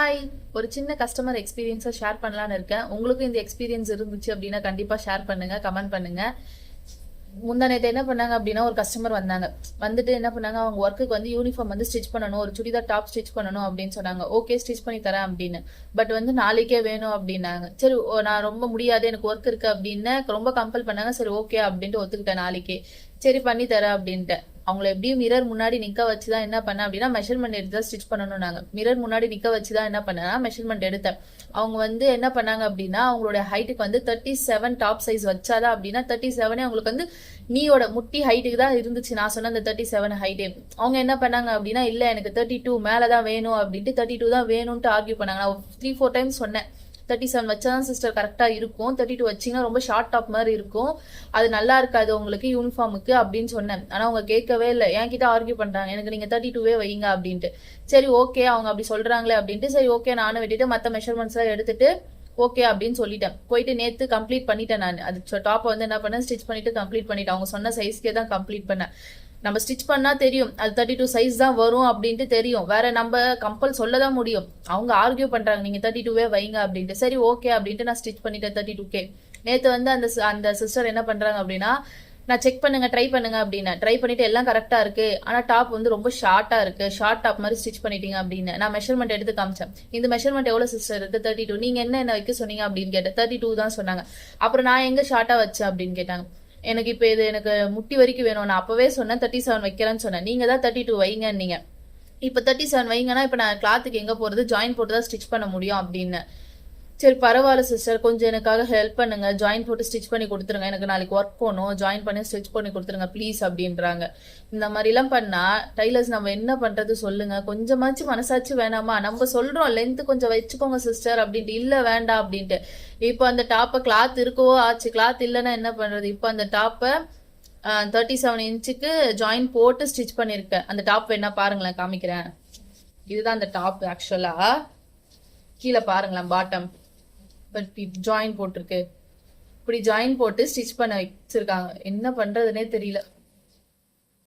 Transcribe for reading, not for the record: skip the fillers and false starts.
Hi, ஒரு சின்ன customer எக்ஸ்பீரியன்ஸை ஷேர் பண்ணலான்னு இருக்கேன். உங்களுக்கும் இந்த எக்ஸ்பீரியன்ஸ் இருந்துச்சு அப்படின்னா கண்டிப்பாக ஷேர் பண்ணுங்க, கமெண்ட் பண்ணுங்க. முந்தா நேற்று என்ன பண்ணாங்க அப்படின்னா, ஒரு கஸ்டமர் வந்தாங்க. வந்துட்டு என்ன பண்ணாங்க, அவங்க ஒர்க்குக்கு வந்து யூனிஃபார்ம் வந்து ஸ்டிச் பண்ணணும், ஒரு சுடிதார் டாப் ஸ்டிச் பண்ணணும் அப்படின்னு சொன்னாங்க. ஓகே, ஸ்டிச் பண்ணி தரேன் அப்படின்னு. பட் வந்து நாளைக்கே வேணும் அப்படின்னாங்க. சரி, நான் ரொம்ப முடியாது, எனக்கு ஒர்க் இருக்கு அப்படின்னு ரொம்ப கம்பல் பண்ணாங்க. சரி ஓகே அப்படின்ட்டு ஒத்துக்கிட்டேன் நாளைக்கே. சரி பண்ணி தரேன் அப்படின்ட்டு. அவங்கள எப்படியும் மிரர் முன்னாடி நிக்க வச்சுதான் என்ன பண்ண அப்படின்னா மெஷர்மெண்ட் எடுத்து தான் ஸ்டிச் பண்ணணும். நாங்க மிரர் முன்னாடி நிக்க வச்சுதான் என்ன பண்ணேன்னா மெஷர்மெண்ட் எடுத்தேன். அவங்க வந்து என்ன பண்ணாங்க அப்படின்னா, அவங்களோட ஹைட்டுக்கு வந்து 37 டாப் சைஸ் வச்சாதான் அப்படின்னா 37 அவங்களுக்கு வந்து நீயோட முட்டி ஹைட்டுக்கு தான் இருந்துச்சு. நான் சொன்ன அந்த 37 ஹைட்டே. அவங்க என்ன பண்ணாங்க அப்படின்னா, இல்ல எனக்கு 32 மேலதான் வேணும் அப்படின்ட்டு 32 தான் வேணும்ட்டு ஆர்கியூ பண்ணாங்க. நான் 3-4 டைம்ஸ் சொன்னேன், 37 வச்சாதான் சிஸ்டர் கரெக்டாக இருக்கும், 32 வச்சிங்கன்னா ரொம்ப ஷார்ட் டாப் மாதிரி இருக்கும், அது நல்லா இருக்காது உங்களுக்கு யூனிஃபார்முக்கு அப்படின்னு சொன்னேன். ஆனால் அவங்க கேட்கவே இல்லை, என்கிட்ட ஆர்கியூ பண்ணுறாங்க, எனக்கு நீங்கள் 32வே வைங்க அப்படின்ட்டு. சரி ஓகே, அவங்க அப்படி சொல்கிறாங்களே அப்படின்ட்டு சரி ஓகே நானும் விட்டுட்டு மற்ற மெஷர்மெண்ட்ஸ்லாம் எடுத்துட்டு ஓகே அப்படின்னு சொல்லிட்டேன். போயிட்டு நேற்று கம்ப்ளீட் பண்ணிட்டேன். நான் அது டாப்பை வந்து என்ன பண்ணேன், ஸ்டிச் பண்ணிட்டு கம்ப்ளீட் பண்ணிட்டேன். அவங்க சொன்ன சைஸ்க்கே தான் கம்ப்ளீட் பண்ணேன். நம்ம ஸ்டிச் பண்ணா தெரியும் அது 32 சைஸ் தான் வரும் அப்படின்ட்டு தெரியும். வேற நம்ம கம்பல் சொல்லதான் முடியும். அவங்க ஆர்கியூ பண்றாங்க, நீங்க 32வே வைங்க அப்படின்ட்டு. சரி ஓகே அப்படின்ட்டு நான் ஸ்டிச் பண்ணிட்டேன் 32K. நேற்று வந்து அந்த சிஸ்டர் என்ன பண்றாங்க அப்படின்னா, நான் செக் பண்ணுங்க ட்ரை பண்ணுங்க அப்படின்னு ட்ரை பண்ணிட்டு எல்லாம் கரெக்டா இருக்கு, ஆனா டாப் வந்து ரொம்ப ஷார்ட்டா இருக்கு, ஷார்ட் டாப் மாதிரி ஸ்டிச் பண்ணிட்டீங்க அப்படின்னு நான் மெஷர்மெண்ட் எடுத்து காமிச்சேன். இந்த மெஷர்மெண்ட் எவ்வளவு சிஸ்டர் இருக்கு? 32. நீங்க என்ன வைக்க சொன்னீங்க அப்படின்னு கேட்டேன். 32 தான் சொன்னாங்க. அப்புறம் நான் எங்க ஷார்ட்டா வச்சேன் அப்படின்னு கேட்டாங்க. எனக்கு இப்போ இது எனக்கு முட்டி வரைக்கும் வேணும், நான் அப்பவே சொன்னேன் 37 வைக்கிறேன்னு சொன்னேன், நீங்க தான் 32 வைங்க நீங்க. இப்போ 37 வைங்கன்னா இப்போ நான் கிளாத்துக்கு எங்க போறது, ஜாயின் போட்டு தான் ஸ்டிச் பண்ண முடியும் அப்படின்னு. சரி பரவாயில்ல சிஸ்டர், கொஞ்சம் எனக்காக ஹெல்ப் பண்ணுங்க, ஜாயின் போட்டு ஸ்டிச் பண்ணி கொடுத்துருங்க, எனக்கு நாளைக்கு ஒர்க் போகணும், ஜாயின் பண்ணி ஸ்டிச் பண்ணி கொடுத்துருங்க ப்ளீஸ் அப்படின்றாங்க. இந்த மாதிரிலாம் பண்ணா டைலர்ஸ் நம்ம என்ன பண்றது சொல்லுங்க? கொஞ்சமாச்சும் மனசாச்சு வேணாமா? நம்ம சொல்றோம் லென்த் கொஞ்சம் வச்சுக்கோங்க சிஸ்டர் அப்படின்ட்டு, இல்லை வேண்டாம் அப்படின்ட்டு. இப்போ அந்த டாப்பை கிளாத் இருக்கவோ ஆச்சு, கிளாத் இல்லைன்னா என்ன பண்றது? இப்போ அந்த டாப்பை 37 இன்ச்சுக்கு ஜாயின் போட்டு ஸ்டிச் பண்ணியிருக்கேன். அந்த டாப் வேணா பாருங்களேன், காமிக்கிறேன். இதுதான் அந்த டாப். ஆக்சுவலா கீழே பாருங்களேன், பாட்டம் ஜாயின் போட்டிருக்கு. இப்படி ஜாயின் போட்டு ஸ்டிச் பண்ண வச்சிருக்காங்க. என்ன பண்றதுன்னே தெரியல.